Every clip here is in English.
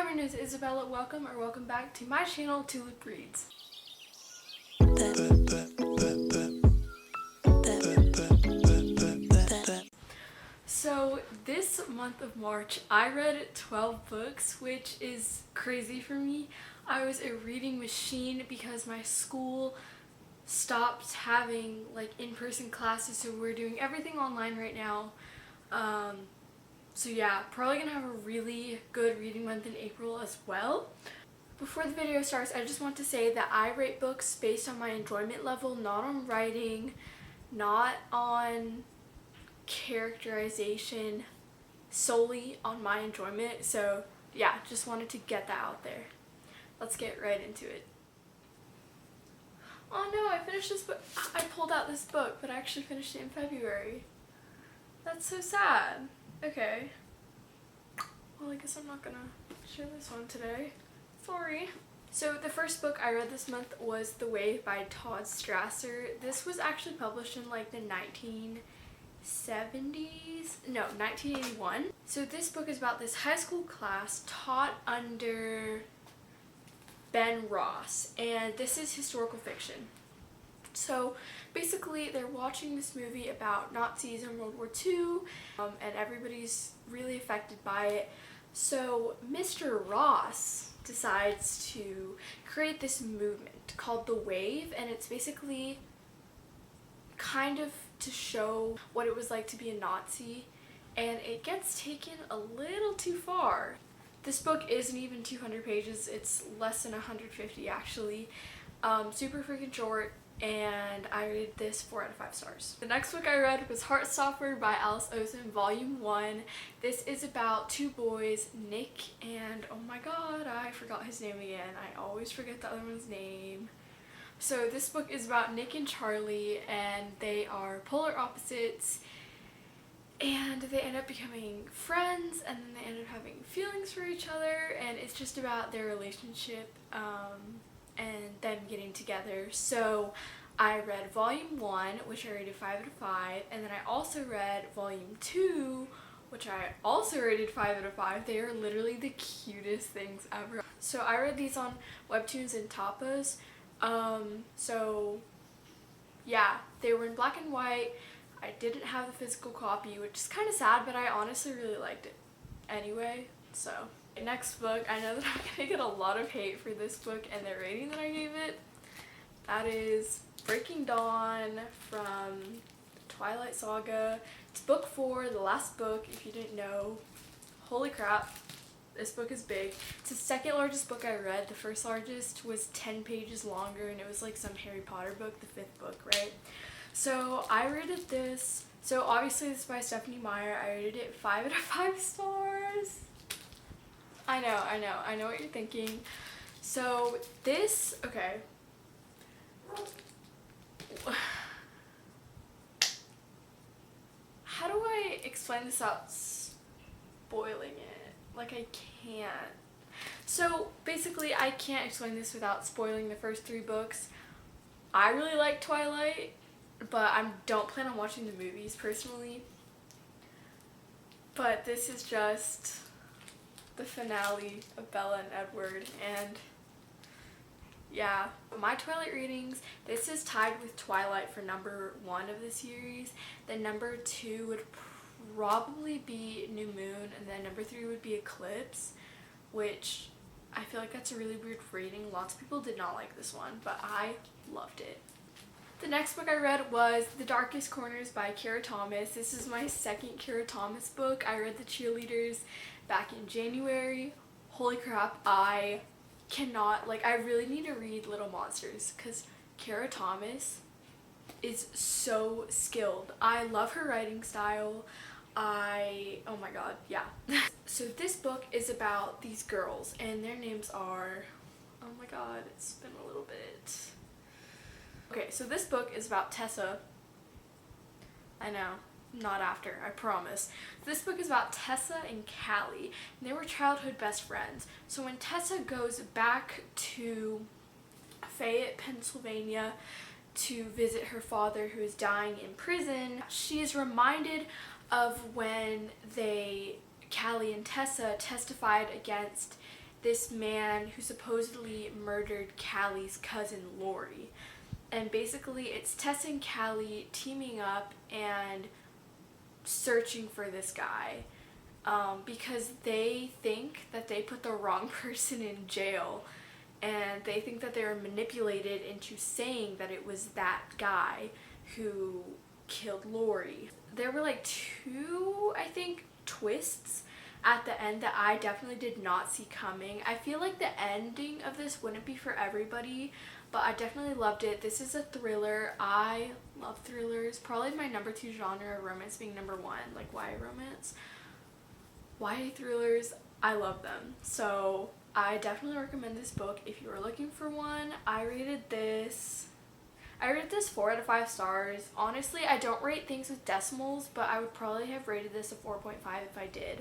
my name is Isabella. Welcome back to my channel, GOODREADS. So this month of March, I read 12 books, which is crazy for me. I was a reading machine because my school stopped having in-person classes, so we're doing everything online right now. So yeah, probably gonna have a really good reading month in April as well. Before the video starts, I just want to say that I rate books based on my enjoyment level, not on writing, not on characterization, solely on my enjoyment. So yeah, just wanted to get that out there. Let's get right into it. Oh no, I finished this book. I pulled out this book, but I actually finished it in February. That's so sad. Okay. Well, I guess I'm not gonna share this one today. Sorry. So the first book I read this month was The Wave by Todd Strasser. This was actually published in the 1970s? No, 1981. So this book is about this high school class taught under Ben Ross, and this is historical fiction. So basically they're watching this movie about Nazis in World War II, and everybody's really affected by it. So Mr. Ross decides to create this movement called The Wave, and it's basically kind of to show what it was like to be a Nazi, and it gets taken a little too far. This book isn't even 200 pages, it's less than 150 actually. Super freaking short, and I rated this 4 out of 5 stars. The next book I read was Heartstopper by Alice Osen, Volume 1. This is about two boys, Nick and, oh my god, I forgot his name again. I always forget the other one's name. So this book is about Nick and Charlie, and they are polar opposites, and they end up becoming friends, and then they end up having feelings for each other, and it's just about their relationship and them getting together. So I read Volume 1, which I rated 5 out of 5, and then I also read Volume 2, which I also rated 5 out of 5. They are literally the cutest things ever. So I read these on Webtoons and Tapas. So yeah, they were in black and white. I didn't have the physical copy, which is kind of sad, but I honestly really liked it anyway. So next book, I know that I'm gonna get a lot of hate for this book and the rating that I gave it. That is Breaking Dawn from the Twilight Saga. It's book 4, the last book, if you didn't know. Holy crap, this book is big. It's the second largest book I read. The first largest was 10 pages longer, and it was like some Harry Potter book, the 5th book, right? So I rated this, so obviously this is by Stephanie Meyer. I rated it 5 out of 5 stars. I know what you're thinking. So this, okay. How do I explain this without spoiling it? Like, I can't. So basically I can't explain this without spoiling the first 3 books. I really like Twilight, but I don't plan on watching the movies personally. But this is just the finale of Bella and Edward, and yeah. My Twilight readings, this is tied with Twilight for number 1 of the series. Then number 2 would probably be New Moon, and then number 3 would be Eclipse, which I feel like that's a really weird rating. Lots of people did not like this one, but I loved it. The next book I read was The Darkest Corners by Kara Thomas. This is my second Kara Thomas book. I read The Cheerleaders back in January. Holy crap, I cannot, I really need to read Little Monsters because Kara Thomas is so skilled. I love her writing style. Oh my god, yeah. So this book is about these girls, and their names are, oh my god, it's been a little bit. Okay, so this book is about Tessa. I know, not after, I promise. This book is about Tessa and Callie, and they were childhood best friends. So when Tessa goes back to Fayette, Pennsylvania to visit her father who is dying in prison, she is reminded of when Callie and Tessa testified against this man who supposedly murdered Callie's cousin Lori. And basically it's Tess and Callie teaming up and searching for this guy because they think that they put the wrong person in jail, and they think that they were manipulated into saying that it was that guy who killed Lori. There were like 2, I think, twists at the end that I definitely did not see coming. I feel like the ending of this wouldn't be for everybody, but I definitely loved it. This is a thriller. I love thrillers. Probably my number 2 genre, romance being number 1, like YA romance. YA thrillers, I love them. So I definitely recommend this book if you are looking for one. I rated this 4 out of 5 stars. Honestly, I don't rate things with decimals, but I would probably have rated this a 4.5 if I did.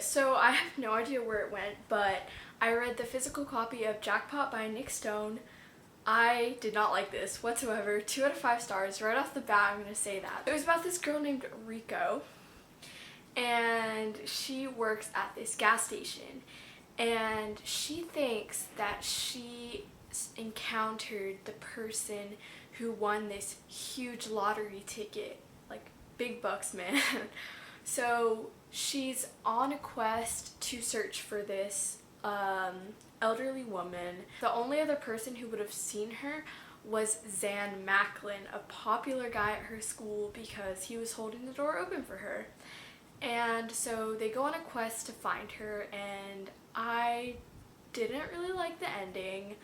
So I have no idea where it went, but I read the physical copy of Jackpot by Nick Stone. I did not like this whatsoever. 2 out of 5 stars. Right off the bat, I'm going to say that. It was about this girl named Rico, and she works at this gas station, and she thinks that she encountered the person who won this huge lottery ticket, like big bucks, man. So she's on a quest to search for this elderly woman. The only other person who would have seen her was Zan Macklin, a popular guy at her school, because he was holding the door open for her. And so they go on a quest to find her, and I didn't really like the ending.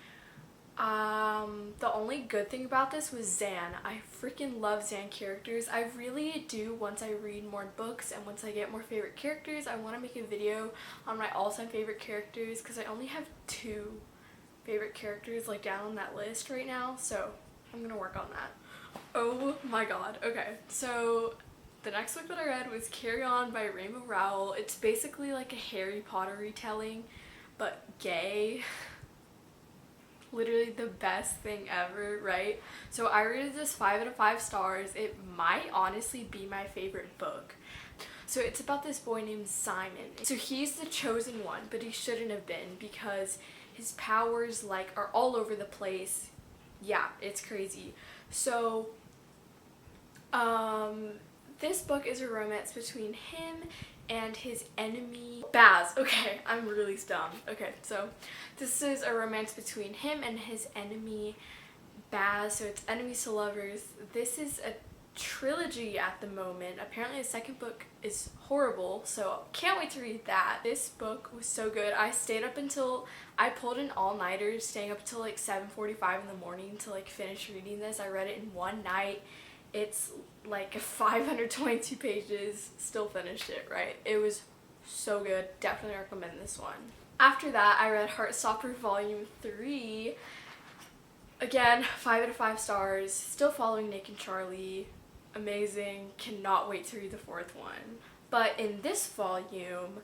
The only good thing about this was Zan. I freaking love Zan characters. I really do. Once I read more books and once I get more favorite characters, I want to make a video on my all-time favorite characters, because I only have 2 favorite characters like down on that list right now, so I'm gonna work on that. Oh my god. Okay, so the next book that I read was Carry On by Rainbow Rowell. It's basically like a Harry Potter retelling, but gay. Literally the best thing ever, right? So I rated this 5 out of 5 stars. It might honestly be my favorite book. So it's about this boy named Simon. So he's the chosen one, but he shouldn't have been, because his powers like are all over the place. Yeah, it's crazy. So this book is a romance between him and his enemy, Baz. Okay, I'm really dumb. Okay, so this is a romance between him and his enemy, Baz. So it's enemies to lovers. This is a trilogy at the moment. Apparently the second book is horrible, so can't wait to read that. This book was so good. I stayed up until, I pulled an all-nighter, staying up until like 7:45 in the morning to like finish reading this. I read it in one night. It's like 522 pages, still finished it, right? It was so good. Definitely recommend this one. After that, I read Heartstopper Volume 3. Again, 5 out of 5 stars. Still following Nick and Charlie. Amazing. Cannot wait to read the 4th one. But in this volume,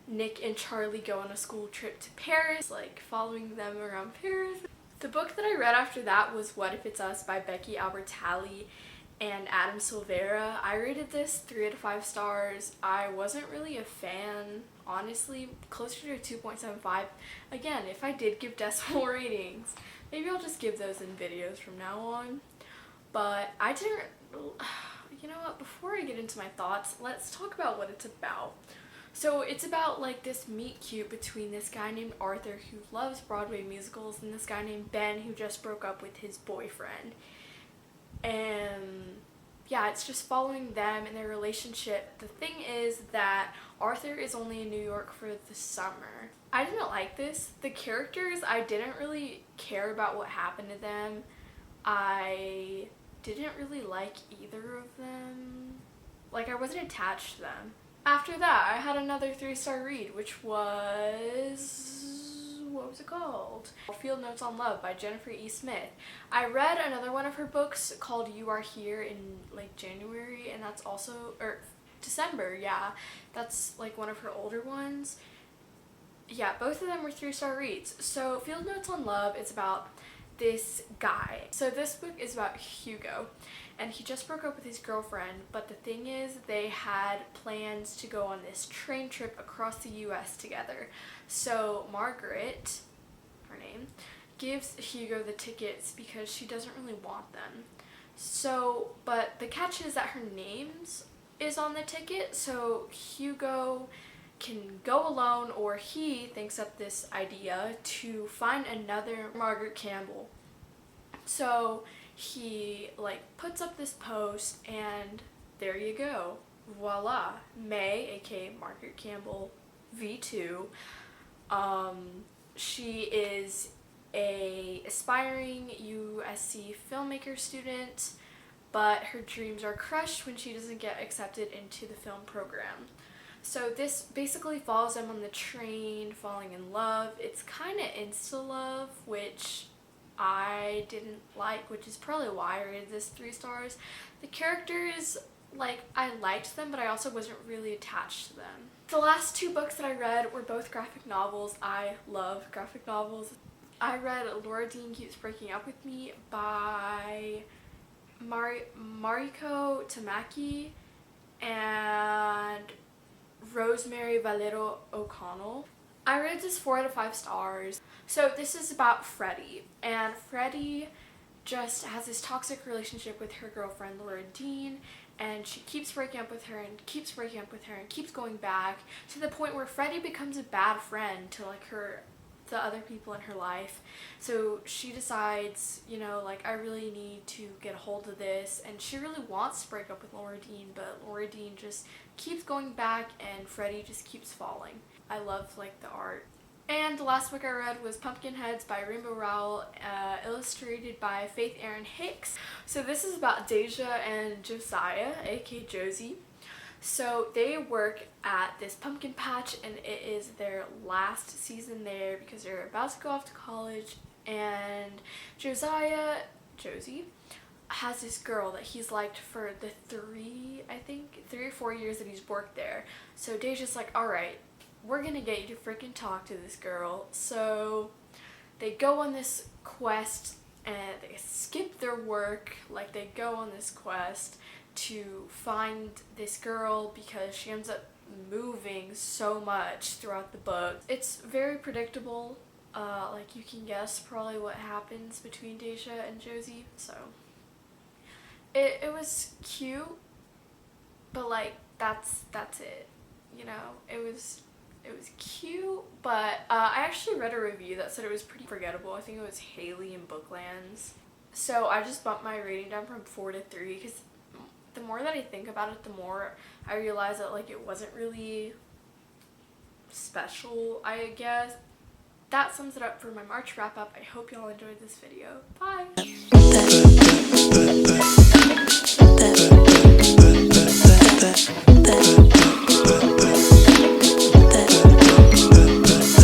Nick and Charlie go on a school trip to Paris, like following them around Paris. The book that I read after that was What If It's Us by Becky Albertalli and Adam Silvera. I rated this 3 out of 5 stars. I wasn't really a fan, honestly, closer to 2.75. Again, if I did give decimal ratings, maybe I'll just give those in videos from now on. But I didn't, you know what, before I get into my thoughts, let's talk about what it's about. So it's about like this meet cute between this guy named Arthur who loves Broadway musicals and this guy named Ben who just broke up with his boyfriend. And yeah, it's just following them and their relationship. The thing is that Arthur is only in New York for the summer. I didn't like this. The characters, I didn't really care about what happened to them. I didn't really like either of them. Like, I wasn't attached to them. After that, I had another 3-star read, which was, what was it called? Field Notes on Love by Jennifer E. Smith. I read another one of her books called You Are Here in like January, and that's also, or December, yeah. That's like one of her older ones. Yeah, both of them were 3-star reads. So Field Notes on Love is about this guy. So this book is about Hugo, and he just broke up with his girlfriend, but the thing is they had plans to go on this train trip across the US together. So Margaret, her name, gives Hugo the tickets because she doesn't really want them. So, but the catch is that her name's is on the ticket, so Hugo can go alone, or he thinks up this idea to find another Margaret Campbell. So he like puts up this post, and there you go, voila, May, aka Margaret Campbell V2. She is a aspiring USC filmmaker student, but her dreams are crushed when she doesn't get accepted into the film program. So this basically follows them on the train, falling in love. It's kind of insta-love, which I didn't like, which is probably why I rated this 3 stars. The characters, like, I liked them, but I also wasn't really attached to them. The last 2 books that I read were both graphic novels. I love graphic novels. I read Laura Dean Keeps Breaking Up With Me by Mariko Tamaki and Rosemary Valero O'Connell. I rated this 4 out of 5 stars. So this is about Freddie, and Freddie just has this toxic relationship with her girlfriend Laura Dean, and she keeps breaking up with her and keeps breaking up with her and keeps going back to the point where Freddie becomes a bad friend to like the other people in her life. So she decides, you know, like, I really need to get a hold of this, and she really wants to break up with Laura Dean, but Laura Dean just keeps going back and Freddie just keeps falling. I love like the art. And the last book I read was Pumpkinheads by Rainbow Rowell, illustrated by Faith Erin Hicks. So this is about Deja and Josiah, aka Josie. So they work at this pumpkin patch, and it is their last season there because they're about to go off to college, and Josie, has this girl that he's liked for the 3 or 4 years that he's worked there. So Deja's like, alright, we're gonna get you to freaking talk to this girl. So they go on this quest, and they skip their work, like they go on this quest to find this girl because she ends up moving so much throughout the book. It's very predictable. Like, you can guess probably what happens between Deja and Josie. So it was cute, but like that's it. You know, it was cute, but I actually read a review that said it was pretty forgettable. I think it was Haley in Booklands. So I just bumped my rating down from 4 to 3 because the more that I think about it, the more I realize that like it wasn't really special, I guess. That sums it up for my March wrap up. I hope y'all enjoyed this video. Bye!